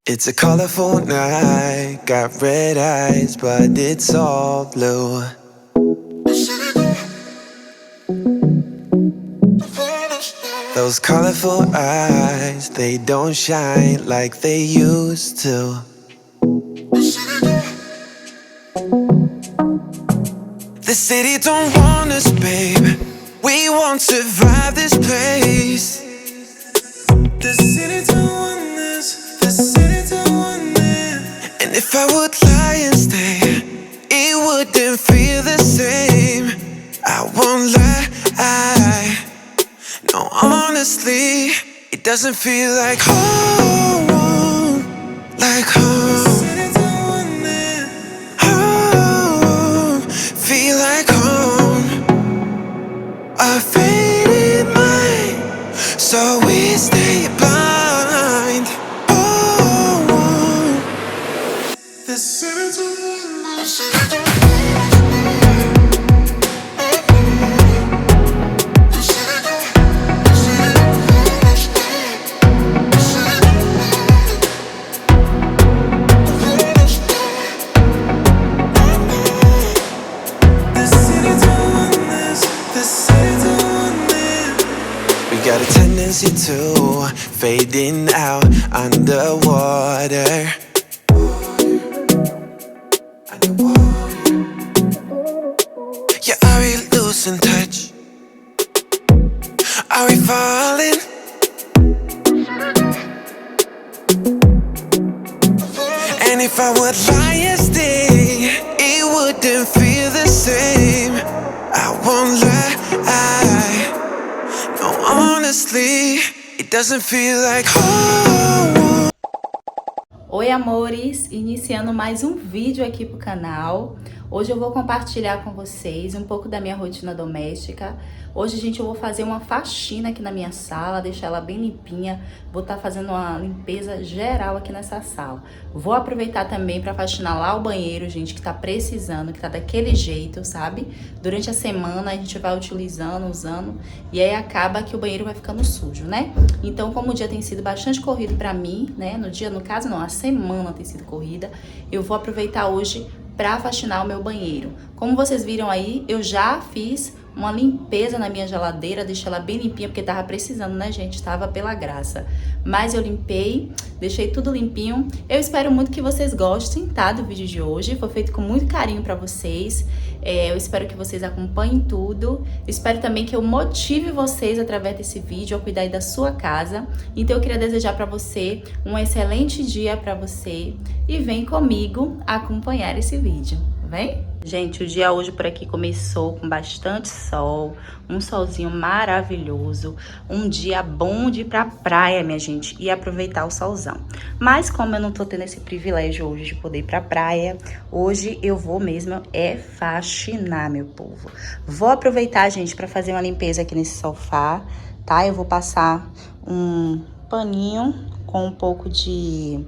It's a colorful night, got red eyes, but it's all blue. Those colorful eyes, they don't shine like they used to. The city don't want us, babe. We won't survive this place. The city don't want this. The city don't want this. And if I would lie and stay, it wouldn't feel the same. I won't lie. No, honestly, it doesn't feel like home. Like home. The city don't want it. Home. Feel like home. A faded mind, so we stay blind. Oh, the city don't want it. Got a tendency to fading out underwater. Yeah, are we losing touch? Are we falling? And if I would lie and stay, it wouldn't feel the same. I won't lie. No, honestly, it doesn't feel like home. Oi, amores! Iniciando mais um vídeo aqui pro canal. Hoje eu vou compartilhar com vocês um pouco da minha rotina doméstica. Hoje, gente, eu vou fazer uma faxina aqui na minha sala, deixar ela bem limpinha. Vou estar fazendo uma limpeza geral aqui nessa sala. Vou aproveitar também para faxinar lá o banheiro, gente, que tá precisando, que tá daquele jeito, sabe? Durante a semana a gente vai utilizando, usando, e aí acaba que o banheiro vai ficando sujo, né? Então, como o dia tem sido bastante corrido para mim, né? No caso não, a semana tem sido corrida, eu vou aproveitar hoje para faxinar o meu banheiro. Como vocês viram aí, eu já fiz uma limpeza na minha geladeira, deixei ela bem limpinha, porque tava precisando, né, gente? Tava pela graça. Mas eu limpei, deixei tudo limpinho. Eu espero muito que vocês gostem, tá, do vídeo de hoje. Foi feito com muito carinho pra vocês. Eu espero que vocês acompanhem tudo. Espero também que eu motive vocês através desse vídeo a cuidar aí da sua casa. Então eu queria desejar pra você um excelente dia pra você. E vem comigo acompanhar esse vídeo, vem? Gente, o dia hoje por aqui começou com bastante sol, um solzinho maravilhoso, um dia bom de ir pra praia, minha gente, e aproveitar o solzão. Mas como eu não tô tendo esse privilégio hoje de poder ir pra praia, hoje eu vou mesmo faxinar, meu povo. Vou aproveitar, gente, pra fazer uma limpeza aqui nesse sofá, tá? Eu vou passar um paninho com um pouco de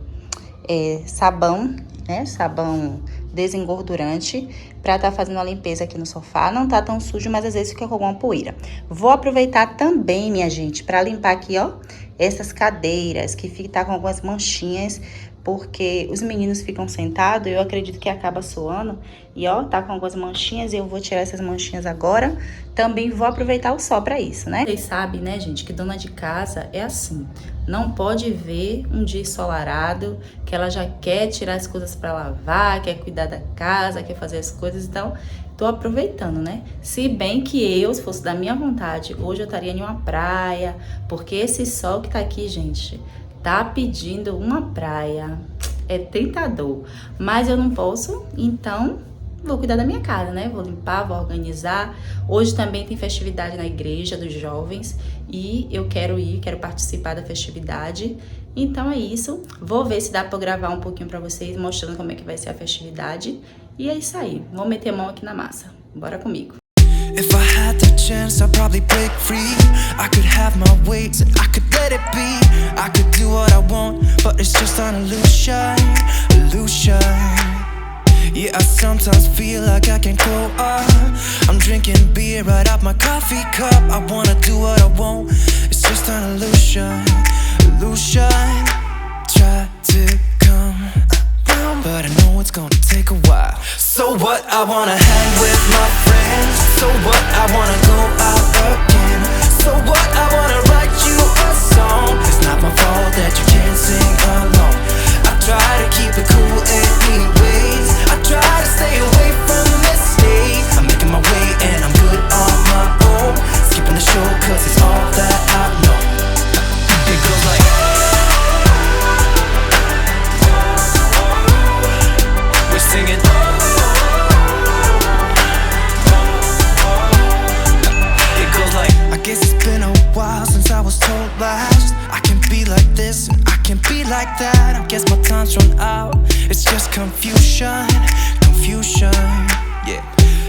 sabão, né? Sabão desengordurante, pra tá fazendo uma limpeza aqui no sofá. Não tá tão sujo, mas às vezes fica com alguma poeira. Vou aproveitar também, minha gente, pra limpar aqui, ó, essas cadeiras que tá com algumas manchinhas, porque os meninos ficam sentados, eu acredito que acaba suando, e ó, tá com algumas manchinhas, e eu vou tirar essas manchinhas agora. Também vou aproveitar o sol pra isso, né? Vocês sabem, né, gente, que dona de casa é assim, não pode ver um dia ensolarado, que ela já quer tirar as coisas pra lavar, quer cuidar da casa, quer fazer as coisas, então tô aproveitando, né? Se bem que eu, se fosse da minha vontade, hoje eu estaria em uma praia, porque esse sol que tá aqui, gente, tá pedindo uma praia, é tentador, mas eu não posso, então vou cuidar da minha casa, né? Vou limpar, vou organizar. Hoje também tem festividade na igreja dos jovens e eu quero ir, quero participar da festividade. Então é isso. Vou ver se dá pra eu gravar um pouquinho pra vocês, mostrando como é que vai ser a festividade. E é isso aí. Vou meter a mão aqui na massa. Bora comigo. If I had the chance, I'd probably break free. I could have my ways and I could let it be. I could do what I want, but it's just an illusion, illusion. Yeah, I sometimes feel like I can't grow up. I'm drinking beer right out my coffee cup. I wanna do what I want, it's just an illusion, illusion. Try to I wanna hang with my friends. So what, I wanna go out again. So what, I wanna write you a song. It's not my fault that you can't sing along. I try to keep it cool anyways. I try to stay away from mistakes. I'm making my way and I'm good on my own. Skipping the show cause it's all that I know. It goes like, we're singing. It goes like, I guess it's been a while since I was told last. I can be like this and I can be like that. I guess my time's run out. It's just confusion, confusion, yeah.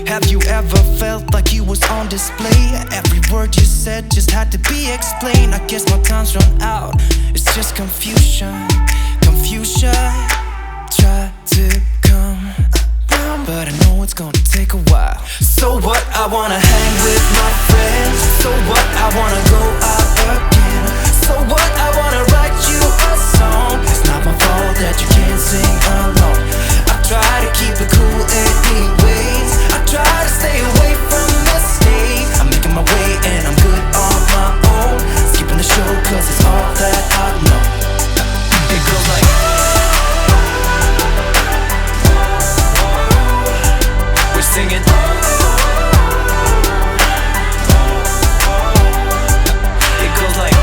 Have you ever felt like you was on display? Every word you said just had to be explained. I guess my time's run out. It's just confusion, confusion. Try to come around, but I know it's gonna take a while. So what, I wanna hang with my friends. So what, I wanna go out again. So what, I wanna write you a song. It's not my fault that you can't sing along. I try to keep it cool anyways. I try to stay away from mistakes. I'm making my way and I'm good on my own. Skipping the show cause it's all that I know. It goes like, we're singing. It goes like,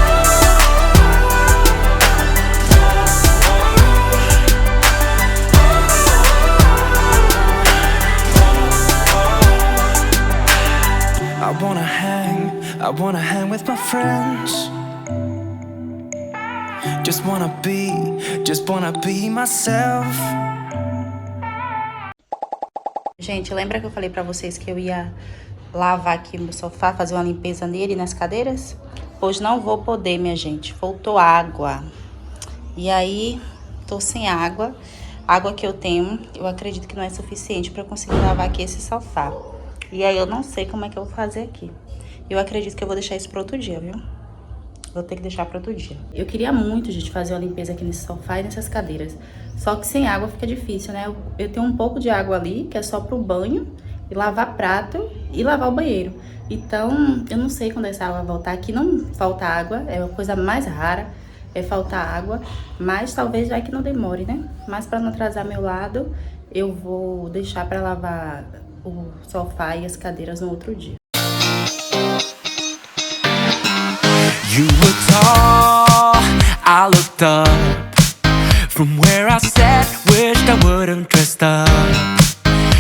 I wanna hang with my friends. Just wanna be myself. Gente, lembra que eu falei pra vocês que eu ia lavar aqui no sofá, fazer uma limpeza nele e nas cadeiras? Hoje não vou poder, minha gente. Faltou água. E aí, tô sem água. A água que eu tenho, eu acredito que não é suficiente pra conseguir lavar aqui esse sofá. E aí eu não sei como é que eu vou fazer aqui. Eu acredito que eu vou deixar isso para outro dia, viu? Vou ter que deixar para outro dia. Eu queria muito, gente, fazer uma limpeza aqui nesse sofá e nessas cadeiras. Só que sem água fica difícil, né? Eu tenho um pouco de água ali, que é só pro banho, e lavar prato e lavar o banheiro. Então, eu não sei quando essa água vai voltar. Aqui não falta água, é a coisa mais rara, é faltar água. Mas talvez já que não demore, né? Mas para não atrasar meu lado, eu vou deixar para lavar o sofá e as cadeiras no outro dia. You were tall, I looked up. From where I sat, wished I would've dressed up.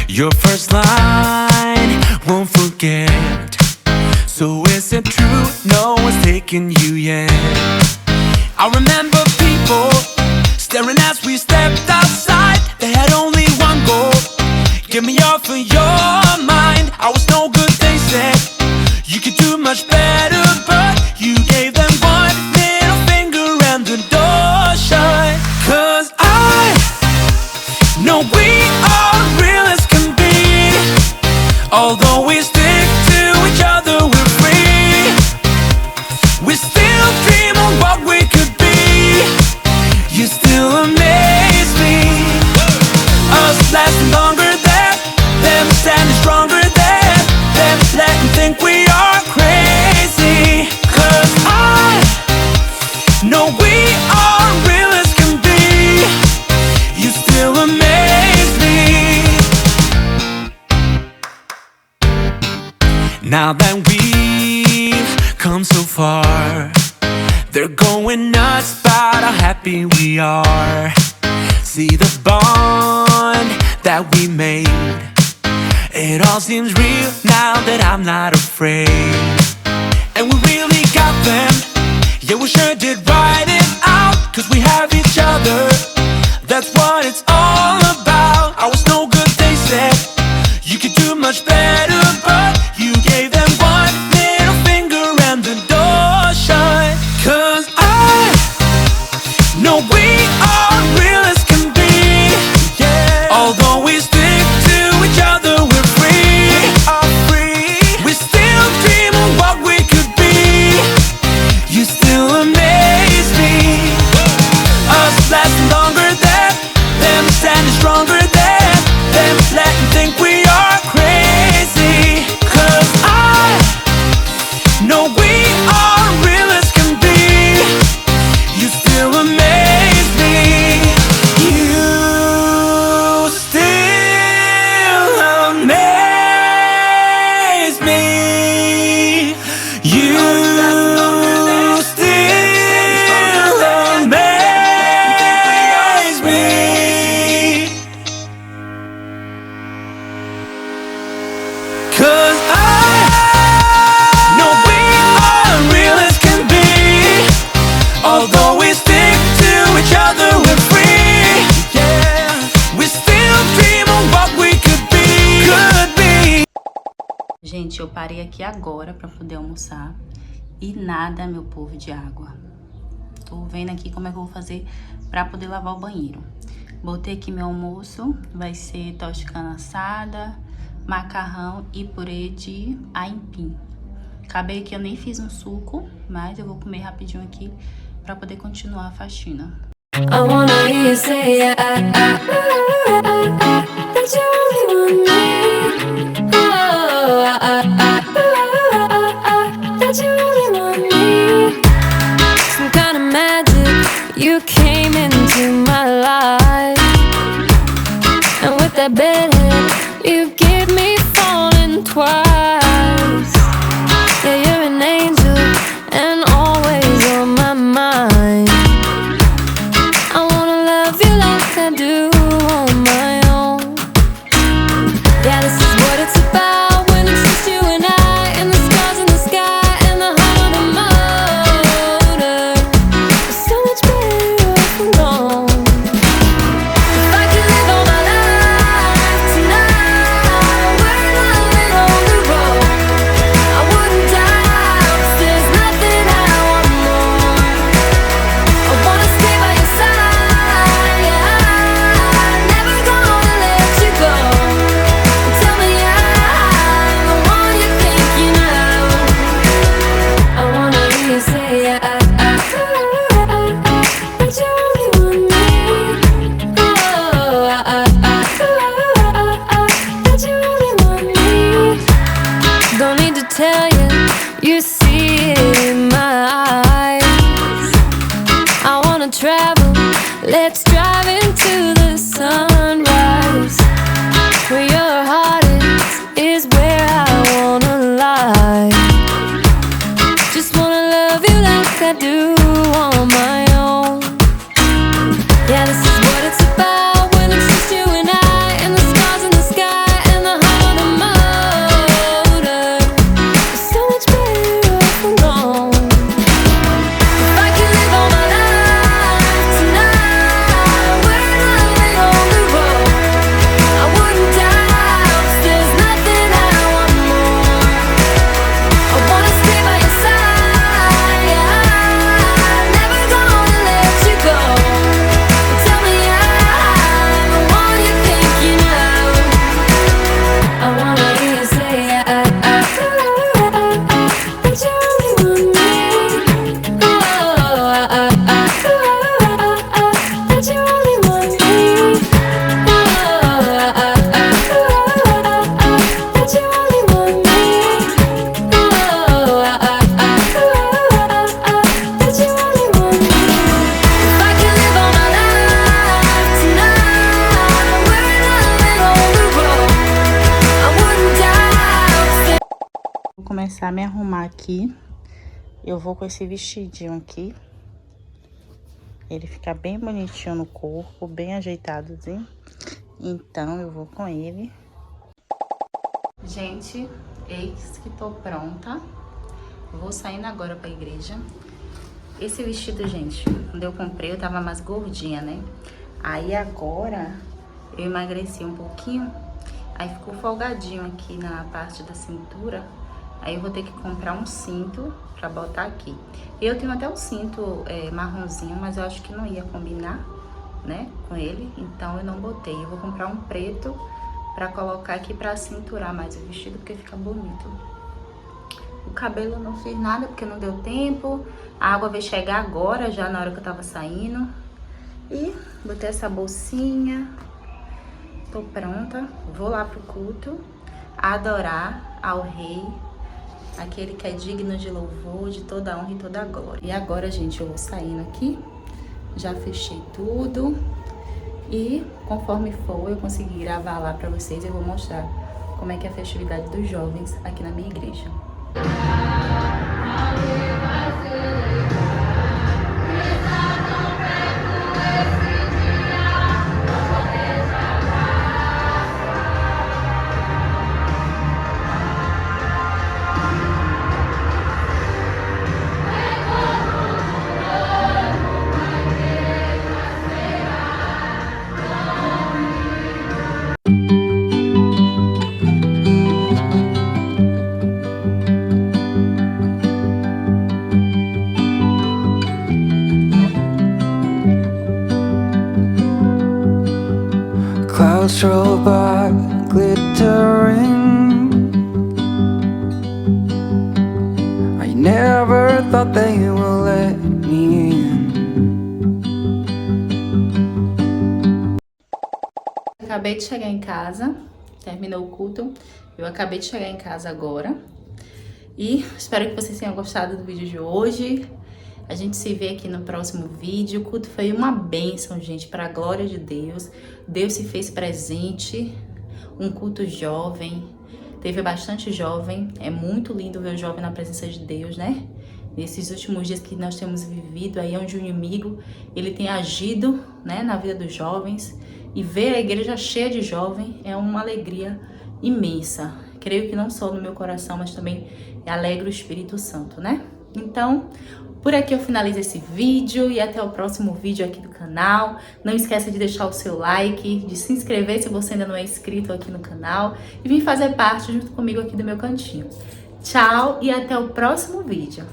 Your first line, won't forget. So is it true, no one's taking you yet? I remember people staring as we stepped outside. They had only one goal, get me off of your mind. I was no good, they said. You could do much better, but you gave them one middle finger and the door shut. Cause I know we are real as can be. Although we stick to each other, we're free. We still dream of what we could be. You still amaze me. Us lasting longer than them, standing stronger than them, letting think we are crazy. Cause I know we are real as can be. You still amaze me. Now that we've come so far, they're going nuts about how happy we are. See the bond that we made, it all seems real now that I'm not afraid. And we really got them, yeah, we sure did write it out. Cause we have each other, that's what it's all about. I was no good, they said. You could do much better, but you gave them one middle finger and the door shut. Cause I know we are real as can be. Yeah. Although we stick to each other, we're free. We are free. We still dream of what we could be. You still amaze me. Us lasting longer than them, standing stronger than them, letting think we are Gente, eu parei aqui agora pra poder almoçar e nada, meu povo, de água. Tô vendo aqui como é que eu vou fazer pra poder lavar o banheiro. Botei aqui meu almoço, vai ser toscana assada, macarrão e purê de aipim. Acabei que eu nem fiz um suco, mas eu vou comer rapidinho aqui pra poder continuar a faxina. I wanna hear you say that you only want me. That you only want me. Some kind of magic, you came into my life, and with that bedhead, you give me falling twice. Yeah, you're an angel, and always on my mind. I wanna love you like I do on my own. Yeah, this is what it's about when it's just you and I, and the stars in the sky, and the heart on the motor. It's so much better off alone. If I could live all my life tonight, we're living on the road, I wouldn't die, 'cause there's nothing I want more. I wanna stay by your side, yeah, never gonna let you go. Tell me I'm the one you're thinking of. I wanna hear you say that you only want me. That you only want me. Don't need to tell you, you see it in my eyes. I wanna travel, let's drive into the sunrise. Where your heart is where I wanna lie. Just wanna love you like I do on my own. Yeah, this is what it's about when it's just you and I, and the stars in the sky, and the heart on the motor. It's so much better off alone. If I could live all my life tonight, we're living on the road, I wouldn't die, 'cause there's nothing I want more. I wanna stay by your side, yeah, never gonna let you go. Tell me I'm the one you're thinking of. I wanna hear you say that you only want me. That you only want me. That you only want me. That you only want me. If I could live all my life tonight, we're living on the road, I wouldn't die. Vou começar a me arrumar aqui. Eu vou com esse vestidinho aqui. Ele fica bem bonitinho no corpo, bem ajeitadozinho. Então, eu vou com ele. Gente, eis que tô pronta. Vou saindo agora pra igreja. Esse vestido, gente, quando eu comprei, eu tava mais gordinha, né? Aí agora, eu emagreci um pouquinho. Aí ficou folgadinho aqui na parte da cintura. Aí eu vou ter que comprar um cinto pra botar aqui. Eu tenho até um cinto marronzinho, mas eu acho que não ia combinar, né, com ele. Então eu não botei. Eu vou comprar um preto pra colocar aqui pra cinturar mais o vestido, porque fica bonito. O cabelo eu não fiz nada, porque não deu tempo. A água veio chegar agora, já na hora que eu tava saindo. E botei essa bolsinha. Tô pronta. Vou lá pro culto adorar ao Rei, aquele que é digno de louvor, de toda honra e toda glória. E agora, gente, eu vou saindo aqui. Já fechei tudo. E conforme for, eu conseguir gravar lá pra vocês, eu vou mostrar como é que é a festividade dos jovens aqui na minha igreja. candles roll by, glittering. I never thought they would let me in. Acabei de chegar em casa, terminou o culto. Eu acabei de chegar em casa agora. E espero que vocês tenham gostado do vídeo de hoje. A gente se vê aqui no próximo vídeo. O culto foi uma bênção, gente, para a glória de Deus. Deus se fez presente. Um culto jovem. Teve bastante jovem. É muito lindo ver o jovem na presença de Deus, né? Nesses últimos dias que nós temos vivido aí, onde o inimigo, ele tem agido, né, na vida dos jovens. E ver a igreja cheia de jovem é uma alegria imensa. Creio que não só no meu coração, mas também alegra o Espírito Santo, né? Então, por aqui eu finalizo esse vídeo e até o próximo vídeo aqui do canal. Não esqueça de deixar o seu like, de se inscrever se você ainda não é inscrito aqui no canal e vir fazer parte junto comigo aqui do meu cantinho. Tchau e até o próximo vídeo.